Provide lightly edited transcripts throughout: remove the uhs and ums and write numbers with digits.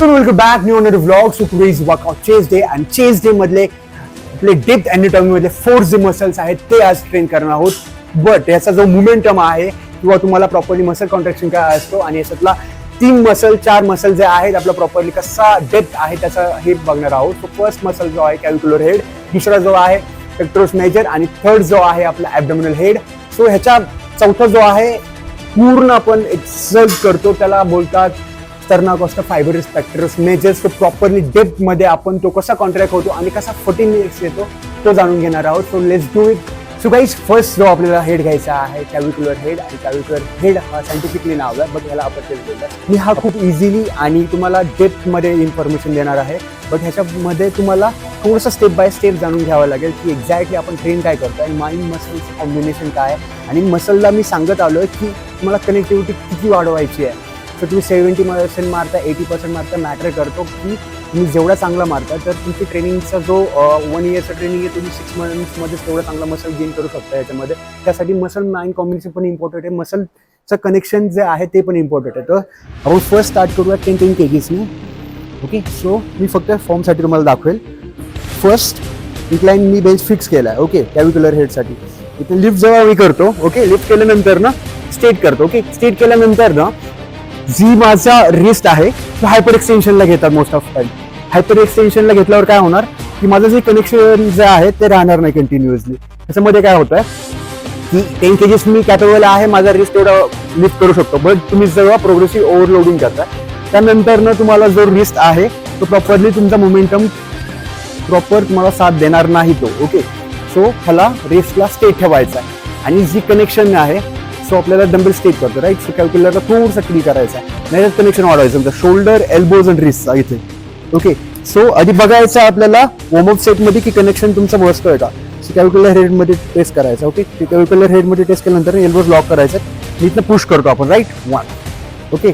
Welcome back new another vlog. So today is workout chest day आणि chest day मधले आपले depth anatomy मधले 4 जे मसल्स आहेत ते आज ट्रेन करणार आहोत. बट याचा जो मोमेंटम आहे किंवा तुम्हाला प्रॉपरली मसल कॉन्ट्रॅक्शन काय असतो आणि याच्यातला 4 मसल जे आहेत आपला प्रॉपरली कसा डेप्थ आहे त्याचा हे बघणार आहोत. सो फर्स्ट मसल जो आहे कॅव्हिक्युलर हेड, दुसरा जो आहे पेक्टोरस मेजर आणि थर्ड जो आहे आपला ॲब्डोमिनल हेड. सो ह्याचा चौथा जो आहे पूर्ण आपण एक्सर्साइज करतो त्याला बोलतात sternocostal fibrous pectoralis major. So properly depth मध्ये आपण तो कसा कॉन्ट्रॅक्ट होतो आणि कसा 14 मिनिट्स येतो तो जाणून घेणार आहोत. So let's do it. So guys first जो आपल्याला हेड घ्यायचा आहे कॅव्हिक्युलर हेड. आणि कॅव्हिक्युलर हेड हा सायंटिफिकली नाव आहे बट ह्याला अपर चेस्ट बोलतात. मी हा खूप इझिली आणि तुम्हाला डेप्थ मध्ये इन्फॉर्मेशन देणार आहे. बट ह्याच्यामध्ये तुम्हाला थोडंसं स्टेप बाय स्टेप जाणून घ्यावं लागेल की एक्झॅक्टली आपण ट्रेन काय करतो आणि माइंड मसल्स कॉम्बिनेशन काय आहे. आणि मसलला मी सांगत आलो की तुम्हाला कनेक्टिव्हिटी किती वाढवायची आहे. तर तुम्ही 70% मारता 80% मारता मॅटर करतो की तुम्ही जेवढा चांगला मारता तर तुमची ट्रेनिंगचा जो 1 इयरचा ट्रेनिंग आहे तुम्ही 6 मंथ्समध्येच तेवढा चांगला मसल गेन करू शकता. याच्यामध्ये त्यासाठी मसल माइंड कॉम्बिनेशन पण इम्पॉर्टंट आहे. मसलचं कनेक्शन जे आहे ते पण इम्पॉर्टंट आहे. तर आपण फर्स्ट स्टार्ट करूया 10 kgsने. ओके, सो मी फक्त फॉर्मसाठी तुम्हाला दाखवेल. फर्स्ट इन्क्लाइन मी बेंच फिक्स केला आहे. ओके, कॅव्हिक्युलर हेडसाठी इथे लिफ्ट जेव्हा मी करतो, ओके, लिफ्ट केल्यानंतर ना स्ट्रेट करतो. ओके, स्ट्रेट केल्यानंतर ना जी माझा रिस्ट आहे तो हायपर एक्सटेन्शनला घेतात मोस्ट ऑफ टाइम. हायपर एक्सटेन्शनला घेतल्यावर काय होणार की माझं जे कनेक्शन जे आहे ते राहणार नाही कंटिन्युअसली. त्याच्यामध्ये काय होतं की 10 kgs मी कॅपेबल आहे, माझा रिस्ट एवढा लिफ्ट करू शकतो. बट तुम्ही जेव्हा प्रोग्रेसिव्ह ओव्हरलोडिंग करता त्यानंतर ना तुम्हाला जो रिस्ट आहे तो प्रॉपरली तुमचा मोमेंटम प्रॉपर तुम्हाला साथ देणार नाही तो. ओके, सो ह्याला रिस्टला स्टेट ठेवायचा आहे. आणि जी कनेक्शन आहे सो आपल्याला डंबल स्टेट करतो राईट. सो कॅल्क्युलेटरला थोडंसं क्लिक करायचं आहे, नाही कनेक्शन वाढवायचं तुमचं शोल्डर एल्बोज आणि रिस्ट इथे. ओके, सो आधी बघायचं आपल्याला वॉर्मअप सेटमध्ये की कनेक्शन तुमचं बसतोय का. सो कॅल्क्युलर हेडमध्ये टेस्ट करायचं. ओके, कॅल्क्युलर हेडमध्ये टेस्ट केल्यानंतर एल्बोज लॉक करायचं. इथनं पुश करतो आपण right 1. Okay,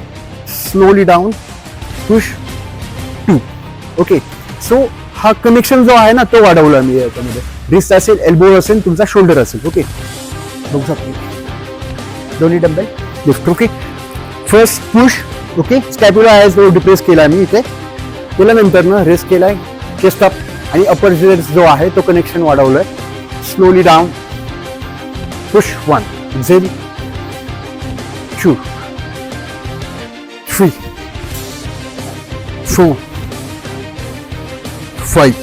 slowly down push 2. Okay, so हा कनेक्शन जो आहे ना तो वाढवला मी याच्यामध्ये. रिस्ट असेल, एल्बो असेल, तुमचा शोल्डर असेल. ओके, बघू शकतो दोन्ही dumbbell lift. Okay, first push. Okay, scapula आहे जो डिप्रेस केला मी इथे केल्यानंतर ना रेस्ट केलाय, चेस्ट अप आणि अपर चेस्ट जो आहे तो कनेक्शन वाढवलाय. Slowly down push 1 0 2 3 4 5.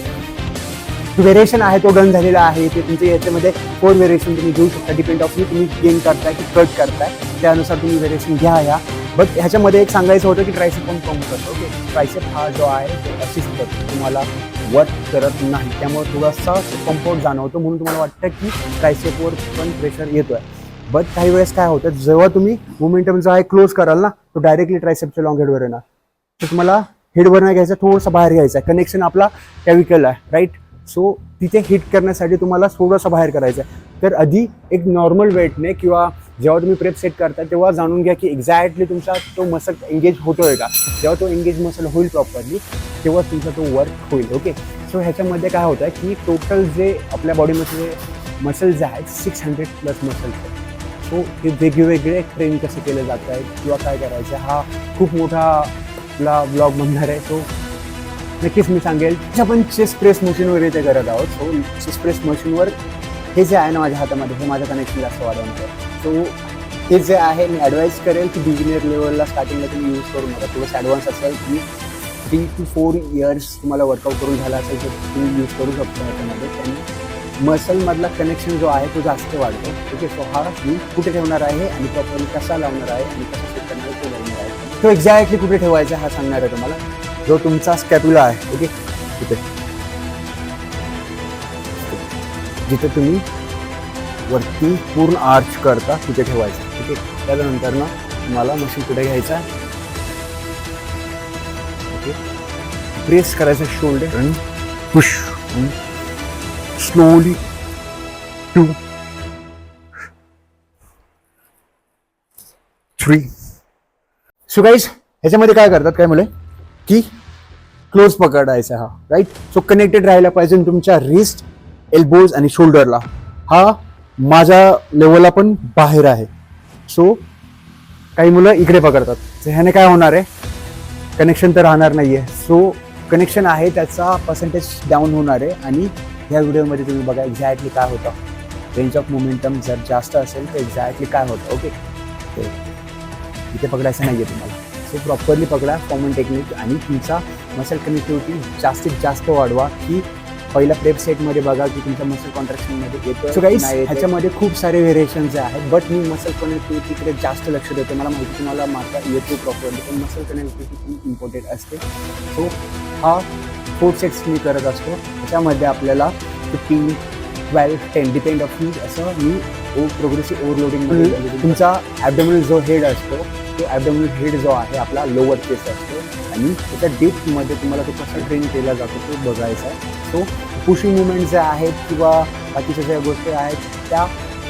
व्हेरिएशन आहे तो डन झालेला आहे. ते तुमचे याच्यामध्ये 4 व्हेरिएशन तुम्ही घेऊ शकता. डिपेंड ऑफ तुम्ही गेन करताय की कट करताय त्यानुसार तुम्ही व्हेरिएशन घ्या या. बट ह्याच्यामध्ये एक सांगायचं होतं की ट्रायसेप पण कम करतो. ओके, ट्रायसेप हा जो आहे तो असिस्ट करतो, तुम्हाला वर्क करत नाही, त्यामुळे थोडासा कम्फर्ट जाणवतो म्हणून तुम्हाला वाटतं की ट्रायसेपवर पण प्रेशर येतोय. बट काही वेळेस काय होतं जेव्हा तुम्ही मोमेंटम जो आहे क्लोज कराल ना तो डायरेक्टली ट्रायसेपच्या लॉंग हेडवर येणार. तर तुम्हाला हेडवर नाही घ्यायचं, थोडंसं बाहेर घ्यायचं आहे. कनेक्शन आपला कॅव्हिकल आहे राईट. सो तिथे हिट करण्यासाठी तुम्हाला थोडंसं बाहेर करायचं आहे. तर आधी एक नॉर्मल वेटने किंवा जेव्हा तुम्ही प्रेप सेट करता तेव्हा जाणून घ्या की एक्झॅक्टली तुमचा तो मसल एंगेज होतोय का. जेव्हा तो एंगेज मसल होईल प्रॉपरली तेव्हा तुमचा तो वर्क होईल. ओके, सो ह्याच्यामध्ये काय होतं की टोटल जे आपल्या बॉडीमध्ये मसल्स जे आहेत 600+ मसल्स आहेत. सो ते वेगवेगळे ट्रेन कसे केले जात आहेत किंवा काय करायचं हा खूप मोठा आपला ब्लॉग बनणार आहे. सो नक्कीच मी सांगेल आपण चेस्ट प्रेस मशीनवर इथे करत आहोत. सो चेस्ट प्रेस मशीनवर हे जे आहे ना माझ्या हातामध्ये हे माझं कनेक्शन जास्त वाढवणार. सो हे जे आहे मी ॲडवाईज करेल की बिगिनर लेवलला स्टार्टिंगला तुम्ही यूज करू नका. थोडंसं ॲडव्हान्स असेल की 3 to 4 इयर्स तुम्हाला वर्कआउट करून झाला असेल तर तुम्ही यूज करू शकता ह्याच्यामध्ये. त्याने मसलमधला कनेक्शन जो आहे तो जास्त वाढतो. ओके, सो हा मी कुठे ठेवणार आहे आणि प्रॉपरली कसा लावणार आहे आणि कसा सेट करणार आहे तो लावणार आहे. तो एक्झॅक्टली कुठे ठेवायचा हा सांगणार आहे तुम्हाला. जो तुमचा स्कॅप्युला आहे ओके तिथे जिथे तुम्ही वरती पूर्ण आर्च करता तिथे ठेवायचं. ठीक आहे, त्यानंतर ना तुम्हाला मशीन कुठे घ्यायचा ओके, प्रेस करायचं शोल्डर आणि पुश स्लोली 2 3. सो गाईज ह्याच्यामध्ये काय करतात काय मुले की क्लोज पकडायचा हा राईट. सो कनेक्टेड राहायला पाहिजे तुमच्या रिस्ट एल्बोज आणि शोल्डरला. हा माझ्या लेवलला पण बाहेर आहे. सो काही मुलं इकडे पकडतात. ह्याने काय होणार आहे कनेक्शन तर राहणार नाही आहे. सो कनेक्शन आहे त्याचा पर्सेंटेज डाऊन होणार आहे. आणि ह्या व्हिडिओमध्ये तुम्ही बघा एक्झॅक्टली काय होतं. रेंज ऑफ मोमेंटम जर जास्त असेल तर एक्झॅक्टली काय होतं. ओके, ते इथे पकडायचं नाही आहे तुम्हाला. सो प्रॉपरली पकडा फॉर्मन टेक्निक आणि तुमचा मसल कनेक्टिव्हिटी जास्तीत जास्त वाढवा. की पहिल्या प्रेप सेटमध्ये बघा की तुमच्या मसल कॉन्ट्रॅक्शनमध्ये येतो. सो गाईस ह्याच्यामध्ये खूप सारे व्हेरिएशन्स आहेत, बट मी मसल कनेक्टिव्हिटीकडे जास्त लक्ष देतो. मला माहिती तुम्हाला मारता येतो प्रॉपरली, पण मसल कनेक्टिव्हिटी खूप इम्पॉर्टंट असते. सो हा 4 सेट्स मी करत असतो. त्याच्यामध्ये आपल्याला 15, 12, 10 डिपेंड ऑफ मी असं मी प्रोग्रेसिव्ह ओव्हरलोडिंगमध्ये तुमचा ॲबडोमिनल जो हेड असतो तो ॲबडोमिनल हेड जो आहे आपला लोअर चेस्ट असतो आणि त्याच्या डेप्थमध्ये तुम्हाला तो कसा ट्रेन केला जातो तो बघायचा आहे. सो पुशिंग मुवमेंट जे आहेत किंवा बाकीच्या ज्या गोष्टी आहेत त्या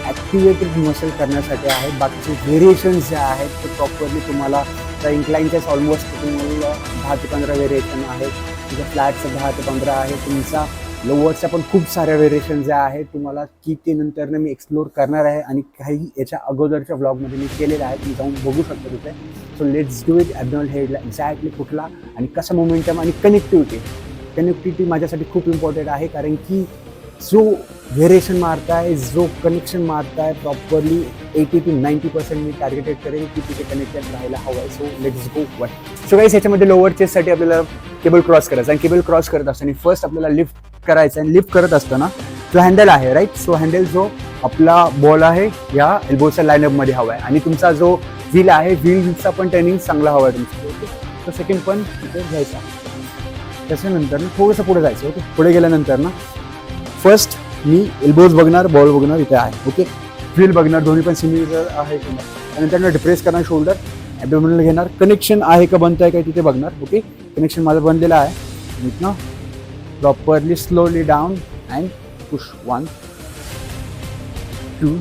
ॲक्टिवेटेड मसल करण्यासाठी आहेत. बाकीचे व्हेरिएशन्स जे आहेत ते प्रॉपरली तुम्हाला त्या इन्क्लाइनच्याच ऑलमोस्ट तुम्हाला 10 ते 15 व्हेरिएशन आहेत. तुमच्या फ्लॅटचं 10 ते 15 आहे. तुमचा लोअरच्या पण खूप साऱ्या व्हेरिएशन ज्या आहेत तुम्हाला की ते नंतरनं मी एक्सप्लोर करणार आहे आणि काही याच्या अगोदरच्या व्लॉगमध्ये मी केलेलं आहे. तुम्ही जाऊन बघू शकता तिथे. So let's do it. Abdominal हेडला एक्झॅक्टली कुठला आणि कसा मोमेंटम आणि कनेक्टिव्हिटी माझ्यासाठी खूप इम्पॉर्टंट आहे. कारण की जो व्हेरिएशन मारताय, जो कनेक्शन मारताय प्रॉपरली 80 to 90% मी टार्गेटेड करेन की तिथे कनेक्टेड राहायला हवं आहे. So let's go one. So guys ह्याच्यामध्ये लोअर चेस्टसाठी आपल्याला केबल क्रॉस करायचं आणि केबल क्रॉस करत असताना फर्स्ट आपल्याला लिफ्ट करायचं आहे. लिफ्ट करत असताना जो हँडल आहे राईट, सो हँडल जो आपला बॉल आहे या एल्बोच्या लाईनअपमध्ये हवा आहे आणि तुमचा जो व्हील आहे व्हीलचा पण टर्निंग चांगला हवा आहे तुमचा. ओके, तो सेकंड पण तिथे घ्यायचा. त्याच्यानंतर ना थोडंसं पुढे जायचं. ओके, पुढे गेल्यानंतर ना फर्स्ट मी एल्बोज बघणार, बॉल बघणार इथे आहे. ओके, व्हील बघणार, दोन्ही पण सिमिलर आहे की नाही. त्यानंतर डिप्रेस करणार शोल्डर, ॲबडोमिनल घेणार, कनेक्शन आहे का बनतं आहे काय तिथे बघणार. ओके, कनेक्शन माझं बनलेलं आहे. इथनं properly slowly down and push 1, 2,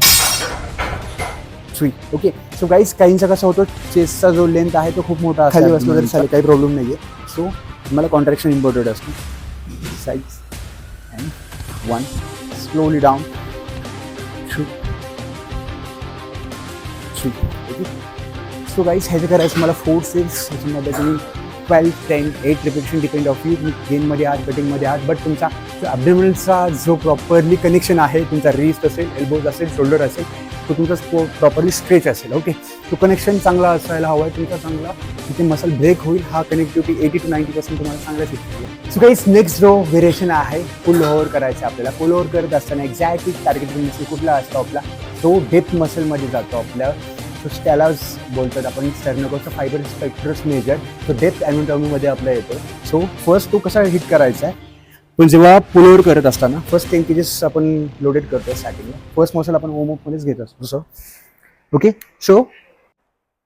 3. Okay, so guys काहींचा कसा होतो चेस्टचा जो लेंथ आहे तो खूप मोठा खाली बसला तरी चालेल, काही प्रॉब्लेम नाही आहे. सो मला कॉन्ट्रॅक्शन इम्पॉर्टंट असतो. Size and 1, slowly down 2, 3. Okay, so guys ह्याचं करायचं मला 4 सेट्स. ह्याच्यामध्ये तुम्ही 12, 10, 8 रिपिटेशन डिपेंड ऑफ यू. गेनमध्ये आहात, कटिंगमध्ये आहात, बट तुमचा जो ॲबडोमिनलचा जो प्रॉपरली कनेक्शन आहे, तुमचा रिस्ट असेल, एल्बोज असेल, शोल्डर असेल, तो तुमचा प्रॉपरली स्ट्रेच असेल. ओके, तो कनेक्शन चांगला असायला हवा आहे तुमचा. चांगला तिथे मसल ब्रेक होईल. हा कनेक्टिव्हिटी 80 to 90% तुम्हाला चांगला शिकतो. सो गाईस नेक्स्ट जो व्हेरिएशन आहे पुल ओव्हर करायचं आपल्याला. पुल ओव्हर करत असताना एक्झॅक्टली टार्गेट मसल कुठला असतो आपला, तो डेप्थ मसलमध्ये जातो आपल्या. सो त्यालाच बोलतात आपण स्टर्नोकोसचा फायबर स्पेक्ट्रस मेजर. तो डेप्थ ॲनाटॉमीमध्ये आपला येतो. सो फर्स्ट तो कसा हिट करायचा आहे, पण जेव्हा पुल ओव्हर करत असताना फर्स्ट 10 kgs आपण लोडेड करतो स्टार्टिंगला. फर्स्ट मसल आपण वॉर्मअपमध्येच घेत असतो. सो ओके,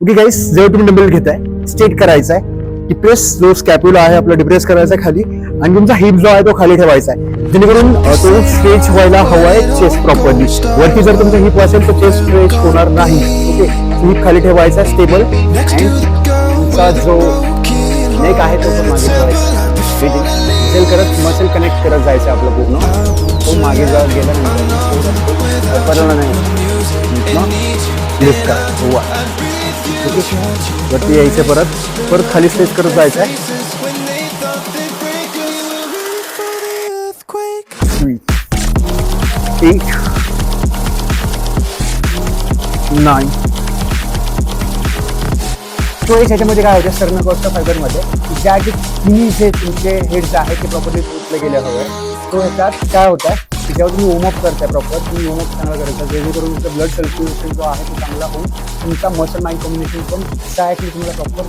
गाईस जेव्हा तुम्ही डंबल घेताय स्ट्रेट करायचा आहे. डिप्रेस जो स्कॅप्युला आहे आपला डिप्रेस करायचा आहे खाली आणि तुमचा हिप जो आहे तो खाली ठेवायचा आहे, जेणेकरून तो स्ट्रेच व्हायला हवा आहे चेस्ट प्रॉपरली. वरती जर तुमचा हिप असेल तर चेस्ट स्ट्रेच होणार नाही. ओके, हिप खाली ठेवायचा स्टेबल अँड तुमचा जो नेक आहे तो पण मागे ठेवायचा. मसल करत मसल कनेक्ट करत जायचं आपलं पूर्ण. तो मागे जा गेल्यानंतर परवडा नाही लिफ्ट करा. ओके, वरती यायचं, परत खाली स्ट्रेच करत जायचं आहे. 3, 8, 9. तो ह्याच्यामध्ये काय होतं स्टर्नोकोसच्या फायबरमध्ये ज्या की तिन्ही जे तुमचे हेड्स आहेत ते प्रॉपरली पोचले गेले हवे. तो ह्याच्यात काय होतं आहे की जेव्हा तुम्ही वॉर्मअप करताय प्रॉपर, तुम्ही वॉर्मअप चांगला करायचा जेणेकरून तुमचं ब्लड सर्क्युलेशन जो आहे तो चांगला होऊन तुमचा मसल माइंड कॉम्बिनेशन पण एक्झॅक्टली तुम्हाला प्रॉपर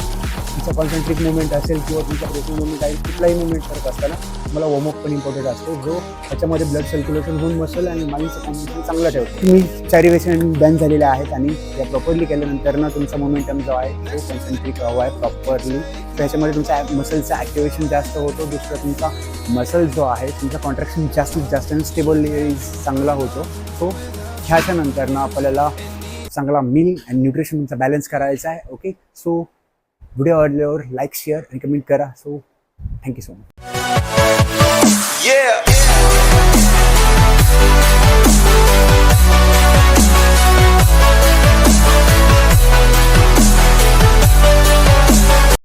तुमचा कॉन्सन्ट्रेट मुवमेंट असेल किंवा तुमचा ब्रेकिंग मुवमेंट आहे, कुठलाही मुवमेंट करत असताना तुम्हाला वॉर्मअप पण इम्पॉर्टंट असतो, जो त्याच्यामध्ये ब्लड सर्क्युलेशन होऊन मसल आणि माइंडचं कॉम्बिनेशन चांगलं ठेवतो. तुम्ही चारी वेशन डन झालेले आहेत आणि या प्रॉपरली केल्यानंतर ना तुमचा मोमेंटम जो आहे तो कॉन्सन्ट्रेट हवा आहे प्रॉपरली. त्याच्यामध्ये तुमचा मसलचं ॲक्टिवेशन जास्त होतो. दुसरं तुमचा मसल जो आहे तुमचा कॉन्ट्रॅक्शन जास्तीत जास्त आणि स्टेबल चांगला होतो. सो ह्याच्या नंतर ना आपल्याला चांगला मील आणि न्यूट्रिशन तुमचा बॅलन्स करायचा आहे. ओके, सो व्हिडिओ आवडल्यावर लाईक, शेअर आणि कमेंट करा. So thank you so much.